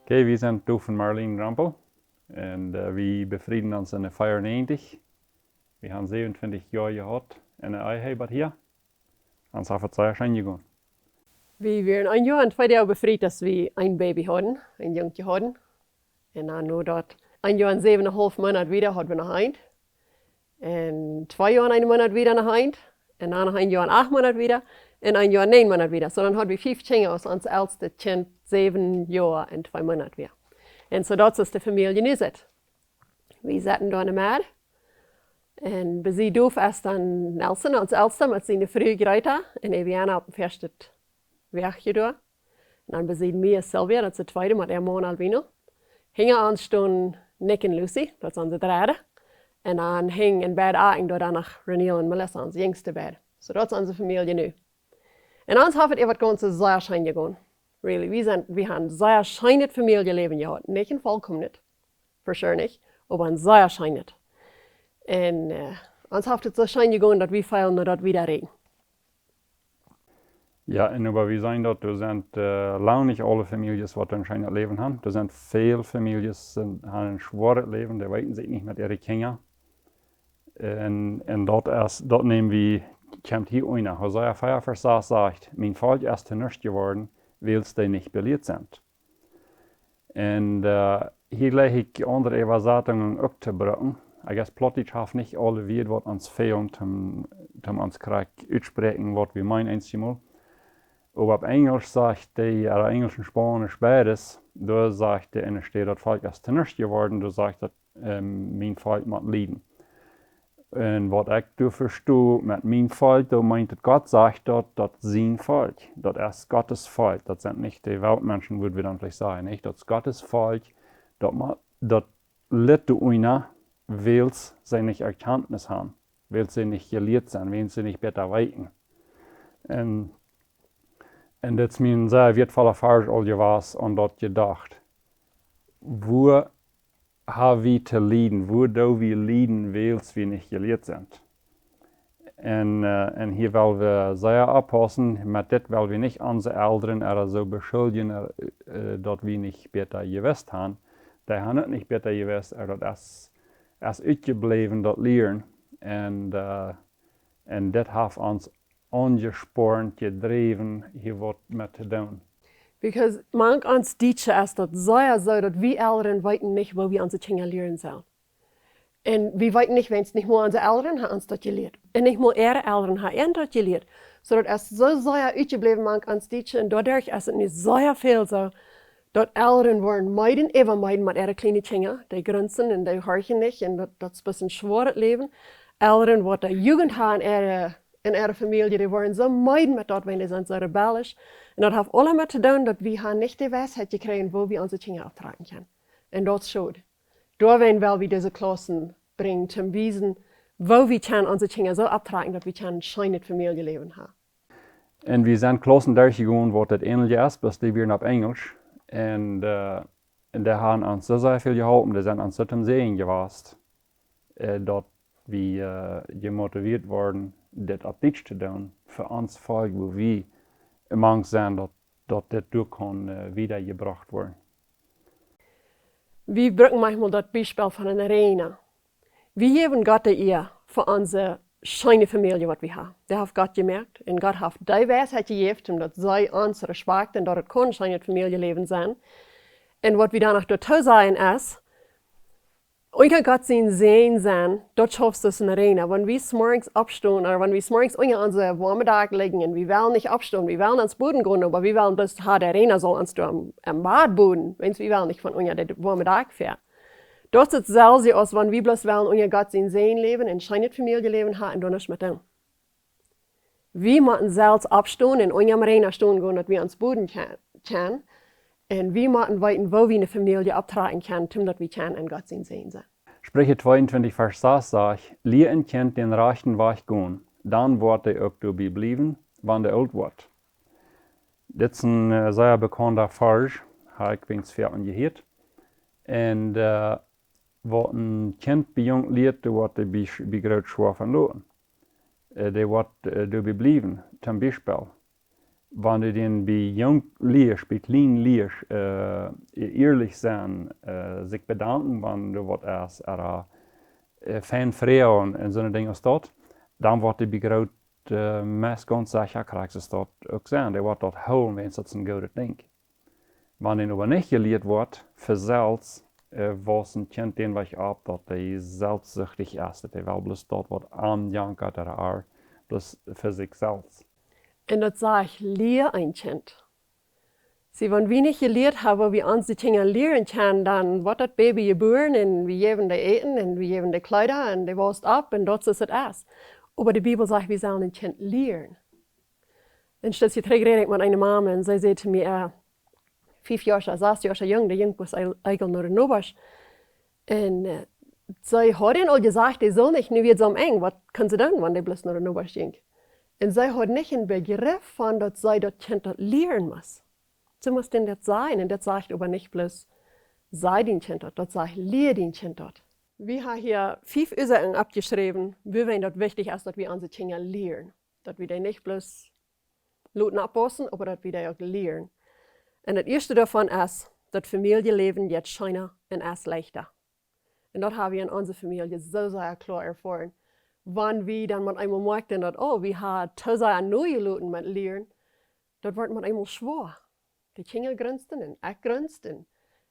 Okay, wir sind du von Marlene Rampel und wir befrieden uns in der 94. Wir haben 27 Jahre gehabt in der Eihebert hier. Und es hat sehr schön gegangen. Wir waren ein Jahr und 2 Jahre befreit, dass wir ein Baby hatten, ein Jungchen hatten. Und dann nur dort ein Jahr und 7,5 Monate wieder hatten wir noch ein. Und 2 Jahre und 1 Monat wieder noch ein. Und dann noch ein Jahr und 8 Monate wieder. Und ein Jahr und 9 Monate wieder. So dann hatten wir 5 Kinder aus uns älteste Kind 7 Jahre und 2 Monate wieder. Und so das ist die Familie nu zit. Wir zaten daar in de maat. En we zien doof als dan Nelson, ons älteste, met zijn vrouw Greta. En Eviana op het eerste werkje door. En dan we zien mij en Sylvia, dat is de tweede, met haar man Albino. Hingen aan stonden Nick en Lucy, dat is onze derde. En dan hing in bed Aking door dan nog Reniel en Melissa, ons jongste bed. So dat is onze familie nu. En ons heeft het wat gewoon zo zeer schijn gegaan. Really, wir haben sehr schönes Familienleben gehabt. Nicht ein vollkommenes, für sure nicht, aber ein sehr schönes. Und uns hat es so schön gegangen, dass wir feiern noch dort wieder reden. Ja, und aber wir sagen dort, da sind lange nicht alle Familien, die ein schönes Leben haben. Da sind viele Familien, die haben ein schweres Leben, die weiten sich nicht mit ihren Kindern. Und dort nehmen wir, kommt hier einer, Hosea 4, Vers 6 sagt, mein Volk ist nicht geworden, weil sie nicht belehrt sind. Und hier lege ich andere Übersetzungen abzubringen. Ich guess plötzlich haben nicht alle Wörter, was uns fehlen, um uns Krieg aussprechen, was wir meinen einmal. Aber auf Englisch sagt die, oder Englisch und Spanisch beides, da sagt der, in steht, das Volk ist nicht geworden, da sagt das, mein Volk muss leiden. Und was ich verstehe mit meinem Volk, da meint Gott sagt dort, das ist sein Volk. Das ist Gottes Volk. Das sind nicht die Weltmenschen, würde wir dann vielleicht sagen. Nicht? Das ist Gottes Volk. Das litt einer, weil sie nicht Erkenntnis haben. Weil sie nicht gelehrt sind, weil sie nicht besser weiten. Und das ist mir ein sehr wertvoller Vers all gewesen und dort gedacht. Wo haben wir zu leiden, wo wir leiden, weil wir nicht gelehrt sind. Und hier wollen wir sehr aufpassen, mit dem wollen wir nicht unsere Eltern oder so beschuldigen, dass wir nicht besser gewusst haben. Die haben nicht besser gewusst, das ist ausgeblieben, das Lehren. Und das hat uns angespornt, gedreven, hier was mit zu tun. Because manch ons dietje is dat sehr so, dass wir Eltern weiten nicht, wo wir unsere Kinder lernen sollen. Und wir weiten nicht, wenn es nicht nur unsere Eltern haben uns das gelehrt. Und nicht nur ihre Eltern haben uns das gelehrt. So dass es so sehr ausgeblieben manch ons dietje. Und dadurch ist es nicht sehr viel so, dass Eltern wollen meiden, immer meiden mit ihren kleinen Kindern. Die grenzen und die horchen nicht. Und das ist ein bisschen schweres Leben. Eltern, die die Jugend haben in ihrer Familie, die wollen so meiden mit dort, wenn die sind so rebellisch. Und das hat alles mit zu tun, dass wir nicht die Weisheit gekriegt, wo wir unsere Kinder auftragen können. Und das schaut. Da werden wir diese Klassen bringen, zum Wiesen, wo wir unsere Kinder so abtragen, dass wir ein schönes Familienleben haben. Und wir sind Klassen durchgegangen, wo das ähnlich ist, bis die wir auf Englisch. Und die haben uns so sehr viel geholfen, die sind uns so zum Sehen gewesen, dass wir gemotiviert wurden, das auf Deutsch zu tun, für uns Volk, wo wir mang sind, dass das durch kann wiedergebracht werden. Wir brauchen manchmal das Beispiel von einer Arena. Wir geben Gott die Ehre für unsere schöne Familie, die wir haben. Das hat Gott gemerkt. Und Gott hat die Weisheit gegeben, dass sie uns respektieren, dass es kein schönes Familienleben sein. Und was wir danach dazu sagen ist, unter Gott sein Sehen sein, dort schaffst du es in der Arena. Wenn wir morgens abstehen, oder wenn wir morgens unter unseren warmen Tag liegen und wir wollen nicht abstehen, wir wollen ans Boden gehen, aber wir wollen bis der Arena soll uns am Badboden, wenn wir wollen nicht von unter den warmen Tag fährt. Dort ist es selbst aus, wenn wir bloß wollen unter Gott sein Sehen leben, ein schönes Familienleben haben und dann nicht mit dem. Wir müssen selbst abstehen und unter der Arena stehen gehen, dass wir ans Boden können. Und wir müssen weiten, wo wir eine Familie abtragen können, damit wir in Gott sein Sehen sein. Sprüche 22, Vers 6 sagt, lehr ein Kind den rechten Weg gehen, dann wird er auch dabei bleiben, wenn er alt wird. Das ist ein sehr bekannter Vers, habe ich wenigstens viel angehört. Und was ein Kind bei jung lehrt, der wird er bei groß schwer verloren. Der wird dabei bleiben, zum Beispiel. wanneer die bij jong leers, bij klein leers, eerlijk zijn, zich bedanken, wanneer wat als fijn vrouwen en zo'n dingen als dat, dan wordt die bij groot meest ganz sicher krijgt ze dat ook zijn. Die wordt dat houden, wenn dat een goede ding. Wanneer aber nicht geleerd wordt, verzels, was een kind den wat je op, dat hij zelfzuchtig is, dat hij wel bloß dat wat aanjankert, dat hij bloß voor zichzelf. En dat sage ich, leer ein Kind. Sie, wenn wir nicht gelehrt haben, wie uns die Dinge lehren können, dann wird das Baby geboren und wir geben die Eten und wir geben die Kleider und die wäscht ab und das ist es. Aber die Bibel sagt, wir sollen ein Kind lehren. Und stößt ich rede mit einer Mama und sie sagt zu mir, 5 Jahre, 6 Jahre jung, der Junge was eigentlich noch in Obersch. Und sie hat ihnen all gesagt, die soll nicht, nu wird so eng, was kann sie tun, wenn die bloß noch in Obersch ging? Und sie hat nicht einen Begriff von, dass sie das Kind lehren muss. Sie muss denn das sein, und das sagt aber nicht bloß, sei den Kind dort, das sagt, lehr den Kind dort. Wir haben hier 5 Ursachen abgeschrieben, wie das wichtig ist, dass wir unsere Kinder lehren. Dass wir die nicht bloß Luten abpassen, aber dass wir die auch lehren. Und das erste davon ist, das Familienleben jetzt schöner und erst leichter. Und das haben wir in unserer Familie so sehr klar erfahren. Wenn wir dann mit einmal merken, dass, oh, wir haben tausend neue Leute mit lernen, das wird mit einmal schwer. Die Kinder grinsten und ich grinsten.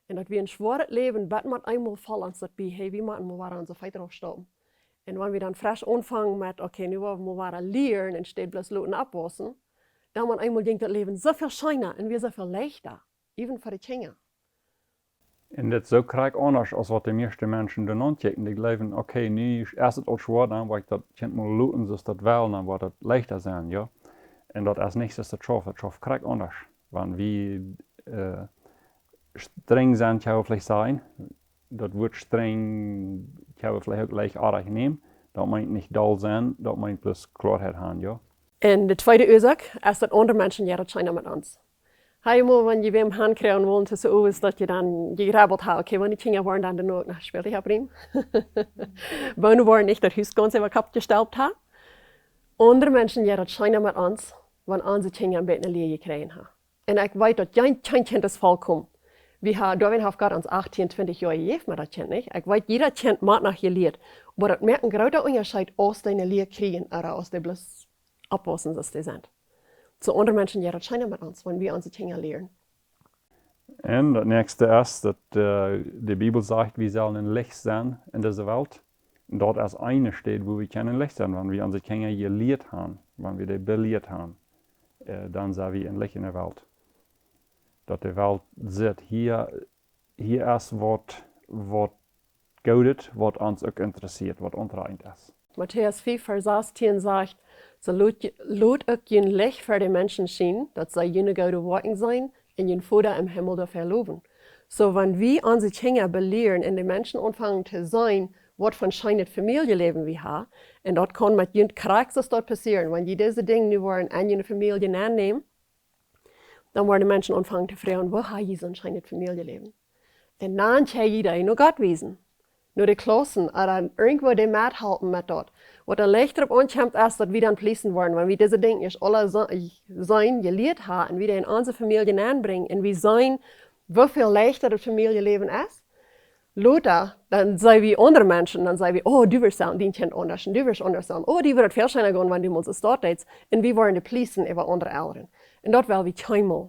Und dass wir ein schweres Leben, wird mit einmal fallen, dass wir, hey, wir müssen mal unsere Feite aufstoppen. Und wenn wir dann frisch anfangen mit, okay, nu wollen wir mal lernen und steht bloß Leute abwaschen, dann mit einmal denkt das Leben so viel schöner und wir so viel leichter, even für die Kinder. En dat is ook krijg anders als wat de meeste mensen doen aankijken. Die geloven, oké, nu is het al zwaar, dan wordt dat kind moet looten, zoals dat wel, dan wordt het leichter zijn, ja. En dat is niks als het schaf krijg anders. Want wie streng zijn, kan we vielleicht zijn. Dat woord streng kan we vielleicht ook gelijkaardig nemen. Dat meint niet dol zijn, dat meint plus klaarheid hebben, ja. En de tweede oorzaak is dat andere mensen ja, dat zijn met ons. Helemaal, wenn je wem handkrijgen wollen tussen ogen, is dat je dan gegrabbeld hebt. Oké, wanneer Kinder waren dan de nood naar speelde ik hem. Wanneer waren niet dat huis ganz even kapgesteld had. Andere mensen ja, dat zijn met ons, wanneer onze Kinder een beetje leer gekregen hebben. En ik weet dat geen kind is volkomen. Darwin heeft God ons 18, 20 jaar gegeven met dat kind, niet? Ik weet, jeder kind maakt nog geleerd. Maar dat merkt een grote onderscheid als die een leer krijgen, of als die bloß abwassen, zoals die zijn. Zo andere mensen, ja, dat zijn met ons, wanneer we onze Kinder leren. En dat nächste is dat de Bibel zegt, we zullen een licht zijn in deze wereld. En dat is eine steht, wo we kunnen licht zijn, wanneer we onze Kinder geleerd hebben, wanneer we die beleerd hebben. Dan zijn we een licht in de wereld. Dat de wereld zit, hier is wat goed is, wat ons ook interesseert, wat onrein is. Matthäus 4, Vers 16 sagt, so lot ook je licht voor de mensen zien, dat zij jene goede werken zijn en je Vader im Himmel dafür loben. So, wenn wir unsere Kinder belehren und die Menschen anfangen zu sein, was für ein schönes Familienleben wir haben, und das kann mit jedem Krieg dort passieren, wenn die diese Dinge nu wollen an ihre Familie annehmen, dann werden die Menschen anfangen zu fragen, wo haben sie so ein schönes Familienleben? Und dann kann jeder nur Gott wiesen. Nur die Klassen, oder irgendwo die mithalten mit dort. Was der Licht darauf ankommt, ist, dass wir dann fließen wollen, wenn wir diese Dinge nicht alle sein gelehrt haben und wieder in unsere Familien anbringen und wir sehen, wie viel leichter das Familienleben ist. Lothar, dann sagen wir andere Menschen, dann sagen wir, oh, du wirst sagen, die Kind anders, und du wirst anders sagen, oh, die wird viel schneller gehen, wenn du mal so dort bist. Und wir wollen die fließen über andere Eltern. Und dort wollen wir keinmal.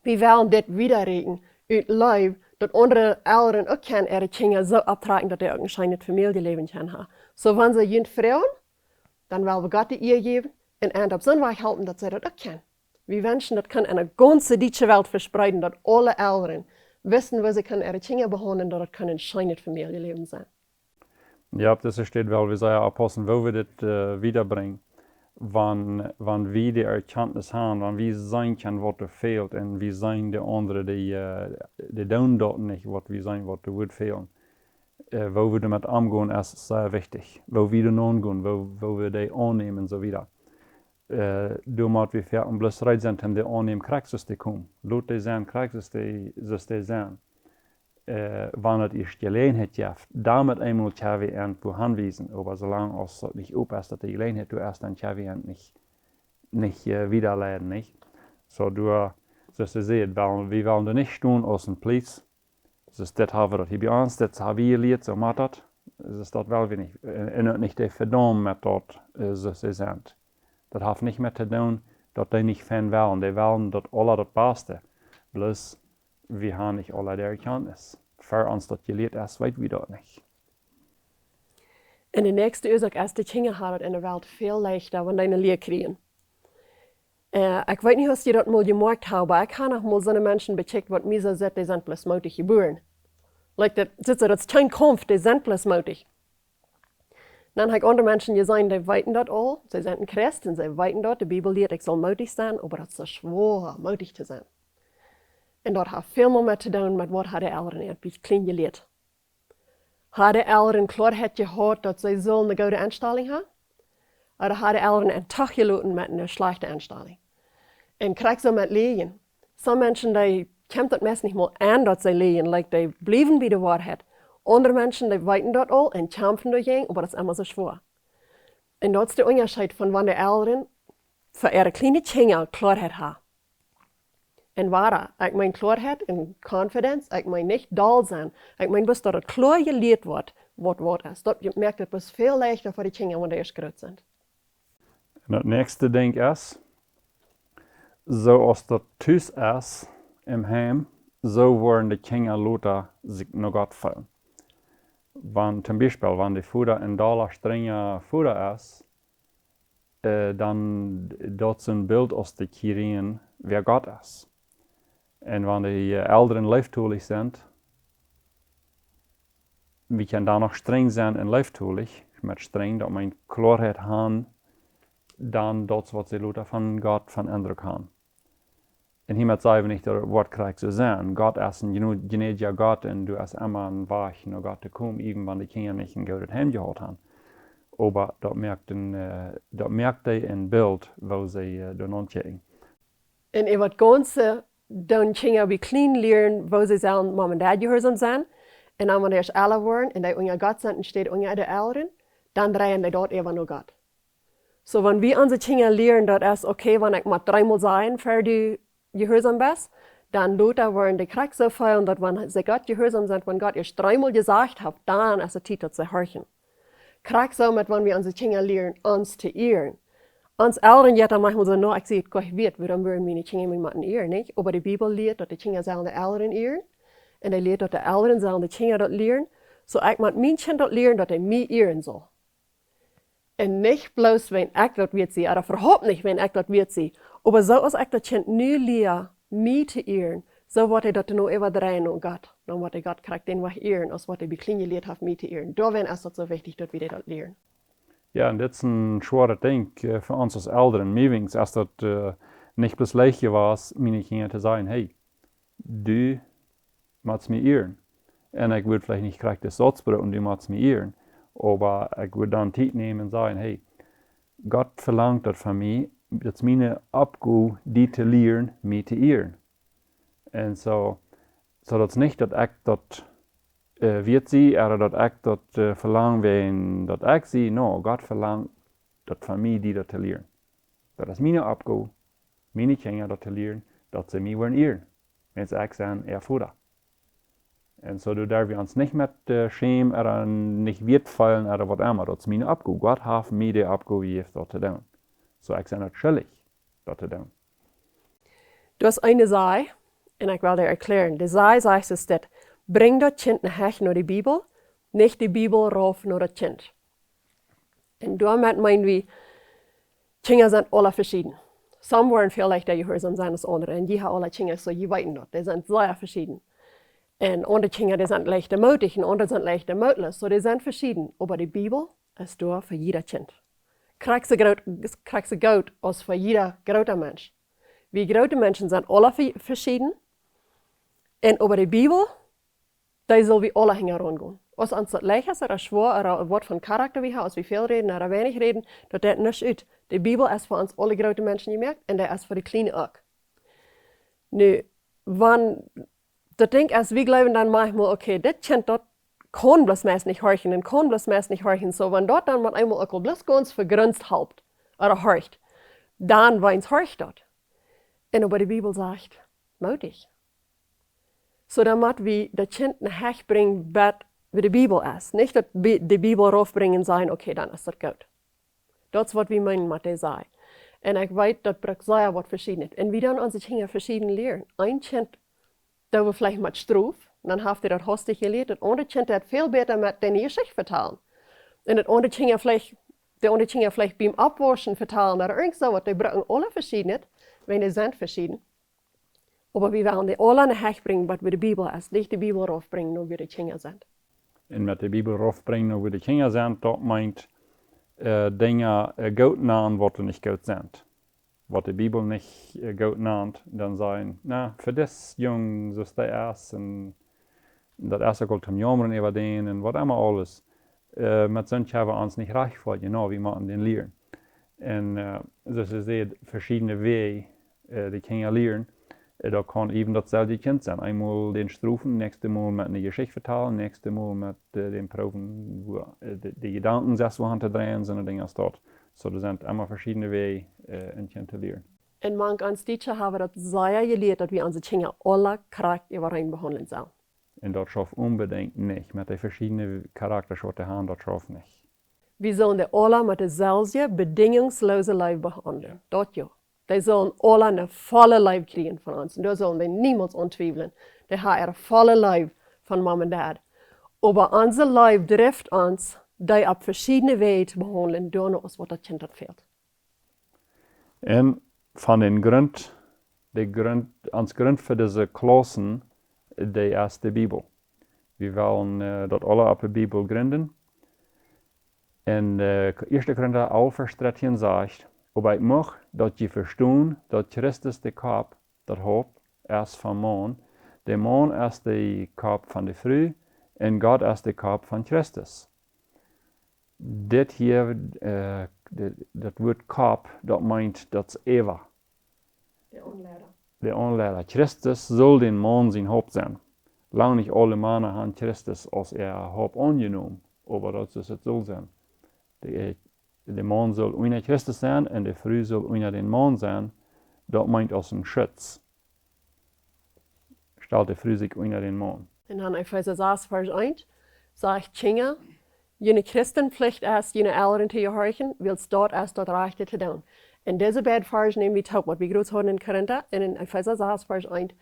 Wir wollen das widerregen, uit Leib, dat andere Eltern ook können ihre Kinder so abtragen, dass sie auch ein schönes Familienleben haben. So, wenn sie jemand fragen, dann wollen wir Gott die ihr geben und auf so einen Weg helfen, dass sie das auch können. Wir wünschen, das kann in der ganzen deutschen Welt verspreiden, dass alle Eltern wissen, wie sie ihre Kinder behandeln, dass das ein schönes Familienleben sein. Ja, das steht wel, wir sollen aufpassen, wo wir das wiederbringen. Wann wir die Erkenntnis haben, wann wir sehen können, was da fehlt, und wir sehen die anderen, die tun dort nicht, was wir sehen, was da wird fehlen. Wo wir damit umgehen, ist sehr wichtig. Wo wir dann umgehen, wo wir die annehmen und so weiter. Du musst wir für bloß bereit sein, die annehmen, kriegst du kommen. Lass die sein, kriegst du sein. Wann es ist Gelegenheit gibt, damit einmal kann wir irgendwo hinweisen. Aber solange es nicht auf ist, dass die Gelegenheit du erst, dann kann wir nicht nicht widerleiden, nicht? So du, zoals je ziet, wir wollen da nicht tun aus dem Platz. Dus dat hebben we dat hier bij ons, dat hebben we geleerd, zo moet dat. Dus dat wel weer niet. En ook niet even doen met dat, zoals ze zijn. Dat heeft niet met te doen dat die niet van willen. Die willen dat alle dat beste. Bloos, we hebben niet alle der kennis. Voor ons dat geleerd is, weten we dat niet. En de nächste oorzaak is de dingen hebben in de wereld veel leichter, wanneer die een leer krijgen. Ik weet niet of je dat mal gemerkt hebt, maar ik heb nog mal zo'n mensen becheckt, wat mij zo zegt, die zijn plus moedig geboren. Like dat is geen Kampf, die zijn plus moedig. Dan heb ik andere mensen gezien, die weten dat al. Ze zijn een Christ en ze weten dat. De Bijbel leert, ik zal moedig zijn, maar dat is zo zwaar, moedig te zijn. En dat heeft veel meer met te doen met wat de Elren een beetje klein geleerd. Hadden de Elren klaarheid gehad dat zij zullen een goede instelling hebben? Of hadden de Elren een dag gelaten met een slechte instelling? En krijg ze met lezen. Sommige mensen die komt dat meest niet meer aan dat ze lezen, like die blijven bij de waarheid. Andere mensen die weten dat al en kämpfen dagegen, maar dat is immer zo zwaar. En dat is de onderscheid van wanneer de Elren voor ihre kleine kinderen klaarheid hebben. En waar, ik mijn klaarheid en confidence, ik mijn niet dal zijn. Ik mijn best dat het klaar geleerd wordt, wat is. Dat je merkt, het is veel leichter voor de kinderen wanneer eerst groot zijn. En het nächste ding is, zoals dat thuis is, im Heim, so worden die Kinder later sich noch Gott fallen. Wenn zum Beispiel, wenn die Futter ein Dollar strenger Futter ist, dann dort ist ein Bild aus den Kirien, wer Gott ist. Und wenn die Eltern leeftulig sind, wir können da noch streng sein und leeftulig, mit streng, dass man Klarheit haben, dann dort, was sie later von Gott von Eindruck haben. En hiermet zeggen we niet dat het woord krijgt zo zijn. God is een gnädiger Gott en du is immer een weg naar God te komen, even wanneer de kinderen niet een goede heim gehad hebben. Maar dat merkt hij in beeld, waar ze dan aankijken. En in wat ganze, dan kinderen we klein leren, waar ze zijn, mama en dad gehoorzaam zijn. En dan wanneer ze alle worden en die onder God zijn en steht onder de Elren, dan draaien die dort even naar God. So, wenn wir unsere Kinder lernen, dass es okay, wenn ich mal 3-mal sagen, für die gehorsam bist, dann Luther wollen die Krieg so feiern, dass wenn sie Gott gehorsam sind, wenn Gott erst 3-mal gesagt hat, dann ist es Zeit, zu horchen. Krieg so mit, wenn wir unsere Kinder lernen, uns zu ehren. Uns Eltern jetzt manchmal so, no, ich sehe, Gott wird, warum würden meine Kinder mich ehren, nicht? Aber die Bibel lehrt, dass die Kinder sollen die Eltern ehren. Und die lehrt, dass die Eltern sollen die Kinder das lernen. So ich muss mein Kind das lernen, dass er mich ehren soll. Und nicht bloß, wenn ich das wird sie, oder überhaupt nicht, wenn ich das wird sie. Aber so als ich das Kind nu leer, mich zu ehren, so wird er das nur überdrehen und Gott. Dann wird er Gott kriegt den was ehren, als was er bei klein gelehrt hat, mich zu ehren. Da ist das so wichtig, dass wir das lernen. Ja, und das ist ein schwerer Ding für uns als Eltern. Mir ist das nicht bloß leicht war, meine Kinder zu sagen, hey, du musst mich ehren. Und ich würde vielleicht nicht kriegen das Satzbrot und du musst mich ehren. Aber ich würde dann Zeit nehmen und sagen, hey, Gott verlangt das von mir, dass meine Abgabe, die zu lernen, mich zu ehren. Und so das nicht, dass ich das wird sie, oder dass ich das verlange, wenn das ich sie, no, Gott verlangt das von mir, die das zu lernen. Das ist meine Abgabe, meine Kinder das zu lernen, dass sie mich wollen ehren. Wenn sie ich sagen, Futter. Und so darf wir uns nicht mit schämen oder nicht wird fallen oder was immer. Das ist meine Abgabe. Gott hat mir die Abgabe gegeben, das zu tun. So ich sage schuldig, das zu tun. Du hast eine Sache, und ich will dir erklären. Die Sache sagt es, dass bring das Kind nach nur die Bibel, nicht die Bibel rauf nur das Kind. Und damit meinen wir, Kinder sind alle verschieden. Some wollen vielleicht der gehorsam sein als andere, und die haben alle Kinder so, die weiten das. Die sind sehr verschieden. Und andere Kinder, die sind leichter mutig und andere sind leichter mutlos. So, die sind verschieden. Aber die Bibel ist da für jeder Kind. Kriegst du Gott als für jeder großer Mensch. Wir große Menschen sind alle verschieden. Und über die Bibel, da soll wir alle herangehen. Als uns das leicht ist oder schwer oder ein Wort von Charakter wir haben, als wir viel reden oder wenig reden, das geht nicht ut. Die Bibel ist für uns alle große Menschen gemerkt und der ist für die Kleinen auch. Nu, wenn das Ding ist, wir glauben dann manchmal, okay, das Kind dort kann bloß meist nicht horchen und kann bloß meist nicht horchen. So, wenn dort dann mit einmal auch bloß ganz vergrünzt halbt oder horcht, dann weins horcht dort. Und aber die Bibel sagt, mutig. So damit wir das Kind nach bringen, wie die Bibel ist. Nicht, dass die Bibel raufbringen und sagen, okay, dann ist das gut. Das ist, was wir meinen, mit der sei. Und ich weiß, das braucht sehr was Verschiedenes. Und wir dann unsere Kinder verschieden lernen. Ein Kind, da wir vielleicht mit Struf, dann habt ihr das hostig gelernt. Das andere Kind hat viel besser mit der Geschichte vertellen. Und das andere Kind vielleicht beim Abwaschen vertellen oder irgend so was. Die brauchen alle verschiedene, wenn die sind verschieden. Aber wir wollen die alle nach bringen, was die Bibel ist. Nicht die Bibel raufbringen, nur wie die Kinder sind. Und mit der Bibel raufbringen, nur wie die Kinder sind, das meint Dinge gut nahen, was nicht gut sind. Was die Bibel nicht gut nannt, dann sagen, na, für das Jung, so ist der erst, und das erste kommt zum Jammern über den, und was immer alles. Mit sonst haben wir uns nicht recht vor, genau, wie man den lernen. Und so ist es verschiedene Wege, die Kinder lernen. Da kann eben dasselbe Kind sein. Einmal den Strufen, nächste Mal mit einer Geschichte vertellen, nächste Mal mit den Proben, wo die Gedanken selbst drehen, so eine Dinge als dort. So, das sind immer verschiedene Wege, ein Kind zu lernen. Und man kann Teacher haben das sehr gelehrt, dass wir unsere Kinder alle Charakter überein behandeln sollen. Und das schafft unbedingt nicht. Mit den verschiedenen Charakterschorten haben, das schafft nicht. Wir sollen die alle mit demselben bedingungslosen Leben behandeln. Das ja. Die sollen alle eine volle Leben kriegen von uns. Und da sollen wir niemals untweifeln. Die haben eine volle Leben von Mom und Dad. Aber unser Leben trifft uns, die auf verschiedene Wege zu behandeln, durch uns, was das Kind hat fehlt. Und von den Grund für diese Klassen, die erste Bibel. Wir wollen das alle auf der Bibel gründen. Und der 1. Korinther 11, Vers 13 sagt, aber ich möchte, dass je verstehen, dass Christus der Kopf, das Haupt, ist vom Mann, der Mann ist der Kopf von der Früh und Gott ist der Kopf von Christus. Das hier, das Wort Kopf, das meint das Eva. Der Anlehrer. Christus soll den Mann sein Haupt sein. Lang nicht alle Männer haben Christus als Haupt angenommen, aber das ist es soll sein. Der Mann soll einer Christus sein und die Frau soll einer den Mann sein. Das meint als ein Schutz. Stellt die Frau sich einer den Mann. Und dann Epheser 6, Vers 1, sagt Kinder, jene Christenpflicht ist, jene Elren zu gehorchen, willst dort erst das Rechte zu tun. Und diese beiden Verse nehmen wir taub, was wir groß haben in Korinther, und in Epheser 6, Vers 1,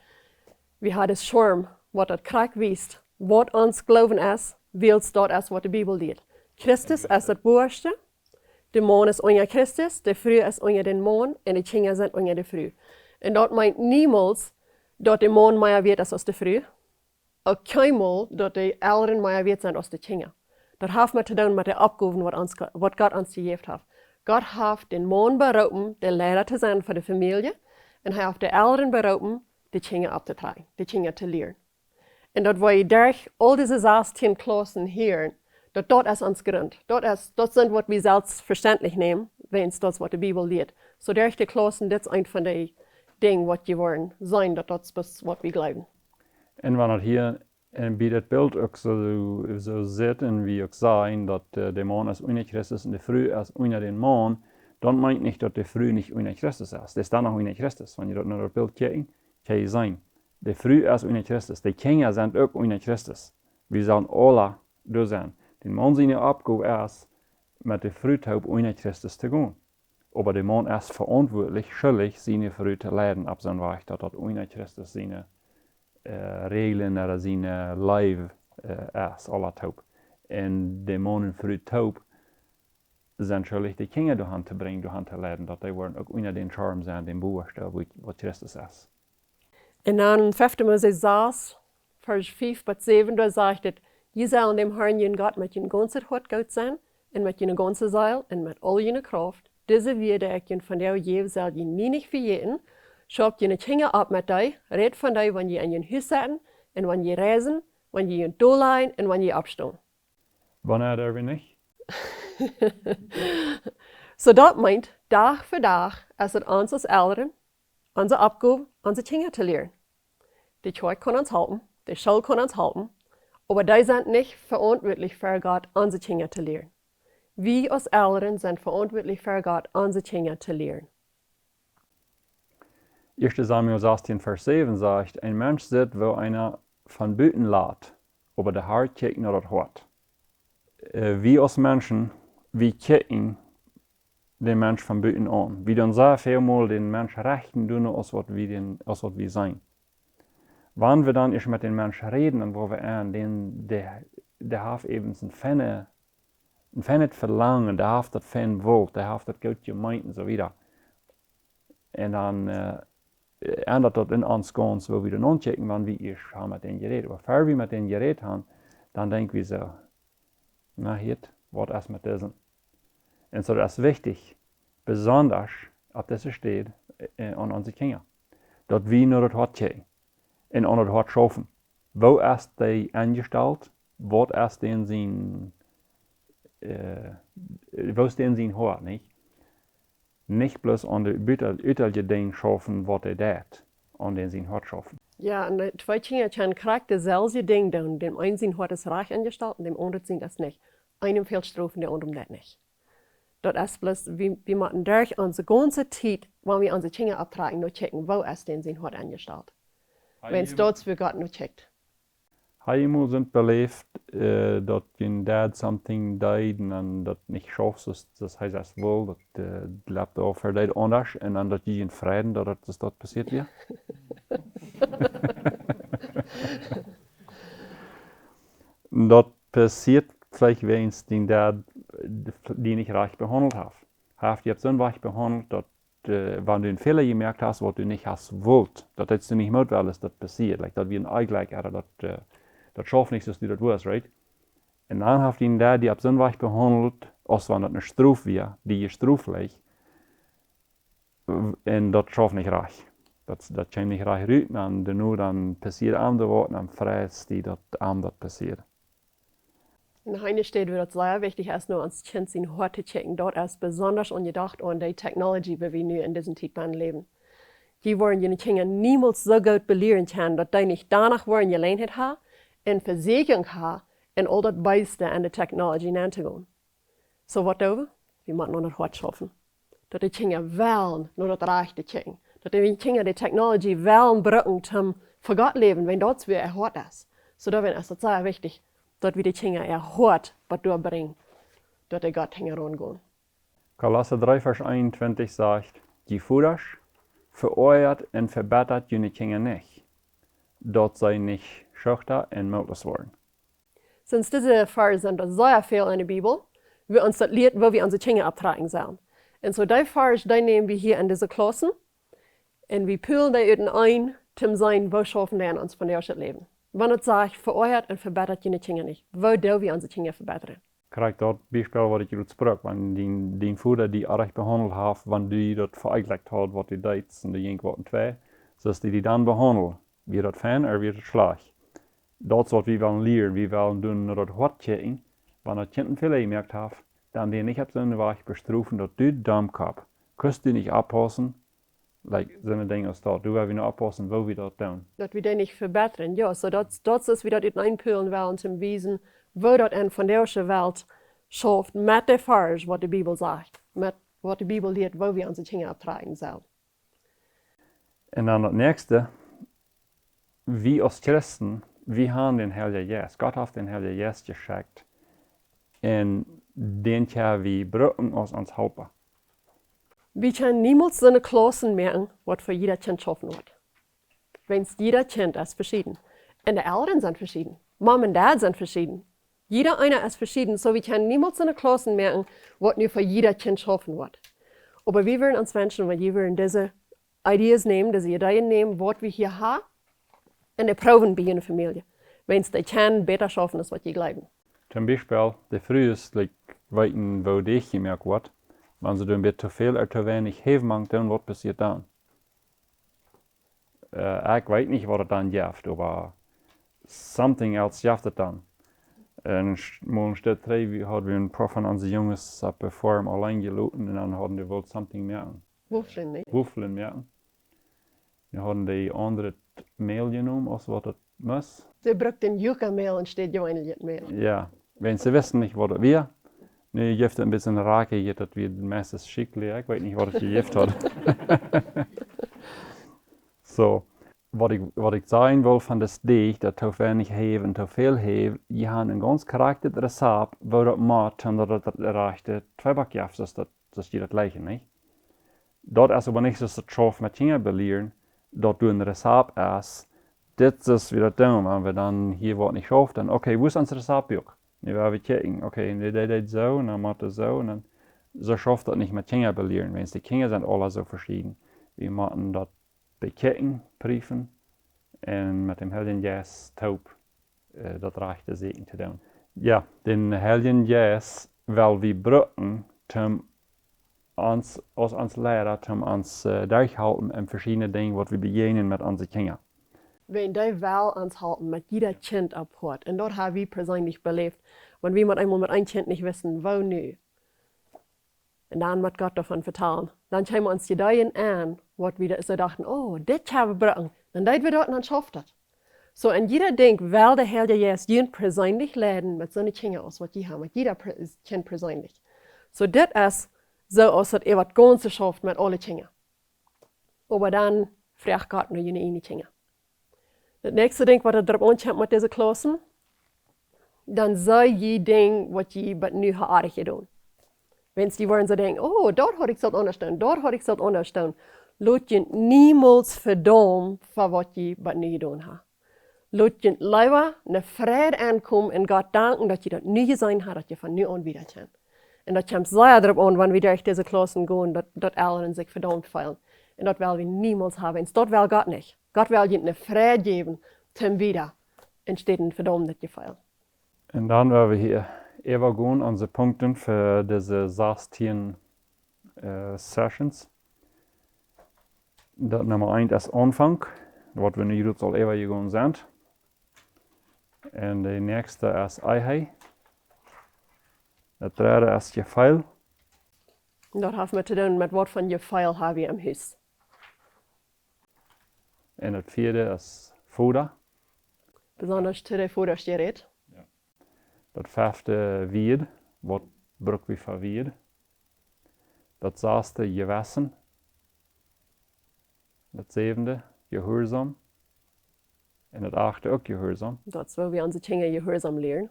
wir haben das Schirm, was das Krieg wisst, was uns Glauben ist, willst dort erst, was die Bibel lehrt. Christus ist das Oberste. Der Mann ist unter Christus, die Frau ist unter den Mann und die Kinder sind unter der Frau. Und das meint niemals, dass der Mann mehr wert ist als die Frau. Auch keinmal, dass die Eltern mehr wert sind als die Kinder. Das hat mit zu tun mit den Abgaben, was Gott uns gegeben hat. Gott hat den Mann berufen, der Lehrer zu sein für die Familie, und er hat die Eltern berufen, die Kinder abzutragen, die Kinder zu lernen. Und das wir durch all diese 16 Klassen hören, das ist uns Grund. Das sind, was wir selbstverständlich nehmen, wenn es das, was die Bibel lehrt. So durch die Klassen, das ist ein von den Dingen, was wir wollen sein, das ist, was wir glauben. Und wenn das hier bei das Bild auch so sieht, und wie auch sagen, dass der Mann ist unter Christus und die Frau ist unter den Mann, dann meint nicht, dass die Frau nicht unter Christus ist. Das ist dann noch unter Christus. Wenn ihr das nach das Bild guckt, kann ich sagen, die Frau ist unter Christus, die Kinder sind auch unter Christus. Wir sollen alle da sein. Der Mann seine Abgabe ist, mit der Frau unter Christus zu gehen. Aber der Mann ist verantwortlich, schuldig, seine Frau zu leiden ab seinem Weg, dass das unter Christus seine Regeln oder seine Leben ist, alle taub. Und der Mann und Frau taub sind schuldig, die Kinder durch zu bringen, durch zu leiden, dass die wollen auch unter den Charme sein, den Buchstaben, wo Christus ist. Und dann 5. Mose 6, Vers 5 bis 7, da sagt es, je sollen dem Herrn, jen Gott, mit jen ganzen Hort gut sein, und mit jen ganzen Seil, und mit all jen Kraft. Diese Werde ich jen von der je soll je nie nicht verjeten. Schaut jen Kinder ab mit dir, red von dir, wenn je in jen Haus sitzen, und wenn je reisen, wenn je in Dolein, und wenn je abstehen. Wann er wir nicht? So das meint, Tag für Tag, ist es uns als Eltern, unsere Abgabe, unsere Kinder zu lernen. Die Kirche kann uns helfen, die Schule kann uns helfen, aber die sind nicht verantwortlich für Gott, unsere Kinder zu lernen. Wir als Eltern sind verantwortlich für Gott, unsere Kinder zu lernen. 1. Samuel 16, Vers 7 sagt, ein Mensch sieht, wo einer von buiten laat, aber der Hart kijkt naar het hart. Wir als Menschen, wir kijken den Mensch von buiten an. Wir dann sehr viel mal den Mensch rechten tun, als was wir sein. Wann wir dann mit den Menschen reden und wo wir an, der hat eben ein feines Verlangen, der hat das fein Wort, der hat das gut gemeint und so weiter. Und dann ändert das in uns ganz, wo wir dann anchecken, wann wir haben mit denen geredet. Aber bevor wir mit denen geredet haben, dann denken wir so, na hier, was ist mit diesem? Und so das ist wichtig, besonders, ob das steht, an unsere Kinder. Dass wir nur das Hart checken und an das Hart schaffen. Wo ist die angestellt? Was ist denn sein, wo ist denn sein Hart, nicht? Nicht bloß an der üterliche Dinge schaffen, was tut, an den sein Hart schaffen. Ja, und die zwei Kinder können korrekt dasselbe Ding tun. Dem einen sein Hart ist reich angestellt und dem anderen sind das nicht. Einem fehlt Strophen, der anderen das nicht. Das ist bloß, wir machen durch unsere ganze Zeit, wenn wir unsere Kinder abtragen, nur checken, wo ist denn sein Hart angestellt. Wenn es dort für Gott nur checkt. Heimel sind beleefd dat je dad something deed en dat niet schafft, das heißt das wohl, dat lebt auch verdeid anders en dan dat je in Frieden, dat dat passiert weer. Dat passiert vielleicht, wenn es den dad die nicht reich behandelt hat. Je hebt zo'n reich behandelt, dat wann du einen Fehler gemerkt hast, was du nicht hast wollt, dat hättest du nicht mögt, weil es das passiert. Like, dat wir ein Eigleich hadden, dat schafft nicht, dass du das weißt, right? Und dann hat ihn der, die ab so weich behandelt, als wenn das eine Strophe wäre, die ist straflich. Und das schafft nicht reich. Das kommt nicht reich raus, und nur dann passiert andere Worte, dann fräst die, dass das passiert. In einer steht, wo das sehr wichtig ist, nur ans Kind sein Hort zu checken. Dort ist besonders angedacht an die Technologie, wie wir nun in diesem Zeitpunkt leben. Die wollen ihre Kinder niemals so gut belehren können, dass die nicht danach wollen gelernt haben, en Versicherung haben, en all das Beste an der Technologie nachzugehen. So was tun wir? Wir müssen noch das Hort schaffen. Dass die Kinder wollen, nur das Rechte checken. Dass die Kinder die Technologie wollen brauchen, zum für Gott leben, wenn dort wieder ein Hort ist. So da ist es sehr wichtig, dass wir die Kinder ein Hort durchbringen, dass die Gott herangehen. Kolosser 3, Vers 21 sagt, die Futters vereuert und verbessert jene Kinder nicht. Dort sei nicht schüchtern und mutlos worden. Since diese Verse sind sehr viel in der Bibel, wir uns das lehrt, wo wir unsere Kinder abtragen sollen. Und so die Verse, die nehmen wir hier in diese Klassen und wir püllen die ein, zum sein, wo schaffen wir uns von der Leben. Wenn es sagt, vereuert und verbessert jene Kinder nicht, wo do wir unsere Kinder verbessern? Krijg dat Beispiel wat ik je sprak, wanneer die voeder die erg behandeld heeft, wanneer die dat vereigenlijkt had wat die deed, en die jink wat twee, zoals die dan behandelen, wie dat fijn of wie dat slecht. Dat is wat we willen leren, we willen doen naar dat hartje, wanneer het kind veel gemerkt heeft, dan die niet op zo'n weg bestroeven dat du dam kap. Kust du niet oppassen, like zo'n ding als dat, du wil je niet oppassen, wo we dat doen. Dat we die nicht verbessern, ja, so dat is wie dat in einpüllen wollen, zum Wiesen, wo dat en von der Welt schafft, mit der Verse, was die Bibel sagt, mit was die Bibel lehrt, wo wir unsere Kinder abtragen sollen. En dan het nächste, wie als Christen, wir haben den Heiligen Geist. Gott hat den Heiligen Geist geschenkt. Und den können wir brauchen als uns Helfer. Wir können niemals so eine Klasse merken, was für jeder Kind schaffen wird. Wenn jeder Kind ist verschieden. Und die Eltern sind verschieden. Mom und Dad sind verschieden. Jeder einer ist verschieden, so wir können niemals so eine Klasse merken, was nur für jeder Kind schaffen wird. Aber wir wollen uns wünschen, weil wir wollen diese Ideen nehmen, diese Ideen nehmen, was wir hier haben, und die proben bei einer Familie. Wenn es die können, besser schaffen, als was die glauben. Zum Beispiel, die frühest, weten wo dich gemerkt wird, wenn sie ein bisschen zu viel oder zu wenig haben, dann was passiert dann? Ich weiß nicht, was dann gibt, aber something else gibt es dann. Und morgen steht drei, hadden we een paar van onze jongens op de farm alleen geloten en dan hadden we wel something merken. Wuffelen, niet? Wuffelen merken. Dan hadden die andere meel genomen, als wat het moest. Ze brukt een Yucca-Mehl en steht gewöhnlich Mehl. Ja, wenn sie wissen nicht, was das wäre, ne, gibt es ein bisschen Rake, das wird meistens schicklich, ich weiß nicht, was das gegift hat. So, wat ik zeggen wil van das Dich, dat te weinig heeft en te veel heeft, je hebt een ganz karakter recept, waar dat maakt, en dat het rechte tweebakje is, dat je dat leggen, niet? Dat is aber nicht so, dass das schafft mit Kindern belehren, dass du ein Rezept ist, das ist wieder dumm, wenn wir dann hier was nicht schaffen, dann, okay, wo ist unser Rezeptbuch? Wir werden checken, okay, das so, und dann macht das so, und dann, so schafft das nicht mit Kindern belehren, wenn die Kinder sind alle so verschieden. Wir machen das bechecken, prüfen, und mit dem Heiligen Geist taub, das rechte Segen zu tun. Ja, den Heiligen Geist, weil wir brücken, als Lehrer, um uns durchhalten in verschiedene Dinge, was wir begegnen mit unseren Kindern. Wenn die wel ans halten, mit jeder Kind abhört, und dort haben wir persönlich belebt, wenn wir einmal mit einem Kind nicht wissen, wo nu, und dann mit Gott davon vertellen, dann schauen wir uns die Dinge an, was wir so dachten, oh, das haben wir brauchen, dann deuten wir dort und dann schafft das. So, und jeder denkt, weil der Herr jetzt jeden persönlich leiden mit so einer Kinder aus, was die haben, mit jeder Kind persönlich. So, das ist so, als dat wat ganze schafft mit allen Kindern. Aber dann fragt Gott nur jene Kinder. Das nächste Ding, was er darauf ankommt mit diesen Klassen, dann soll je Ding, was je bei nu haarig gedaan. Wenn die wollen so denken, oh, dort hat ich das understaan, dort hat ich das understaan, laat je niemals verdammen für was je bei nu gedaan hat. Laat je lieber eine Freude ankommen und Gott danken, dass je das nie gesehen hat, dass je von nu an wieder kennt. En dat komt sehr darauf an, wenn wir durch diese Klassen gehen, dass Elren sich verdammt fühlen. Und das will wir niemals haben. Und das will Gott nicht. Gott will ihnen eine Freude geben, zum wieder entsteht ein verdammtes Gefühl. Und dann werden wir hier übergehen an die Punkte für diese 16 Sessions. Das Nummer 1 ist Aunfank, was wir nu jetzt al übergegangen sind. Und die nächste ist Weisheit. Das dritte ist Gefühl. Und das hat zu tun mit was von Gefühl haben wir im Haus. Und das vierte ist Futter. Besonders zu der Futtergerät. Ja. Das fünfte Wied, was brauchen wir für Wied. Das sechste Gewissen. Das siebente Gehorsam. Und das achte auch Gehorsam. Das ist, wo wir unsere Kinder Gehorsam lernen.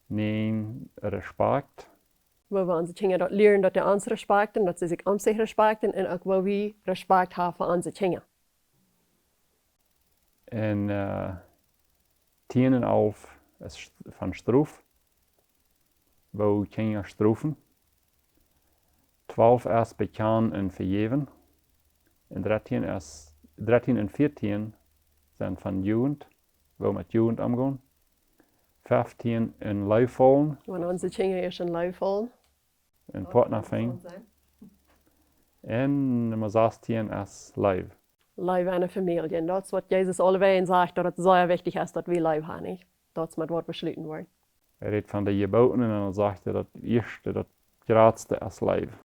9 Respekt. Wo wir unsere Kinder dort lernen, dass die uns respekten, dass sie sich um sich respekten und auch wo wir Respekt haben für unsere Kinder. Und 10 und 11 ist von Straf, wo Kinder strafen. 12 ist bekennen und vergeben. Und 13 und 14 sind von Jugend, wo wir mit Jugend umgehen. 15 in Live fallen. Wenn unsere Kinder erst in Live fallen. In Partnerfing. Und Nummer 16 ist Live. Live eine Familie. Und das ist, was Jesus alleweg sagt, dass es sehr wichtig ist, dass wir Live haben. Das ist mit was beschlossen worden. Redet von den Geboten und dann sagt er, das erste, das geradste ist Live.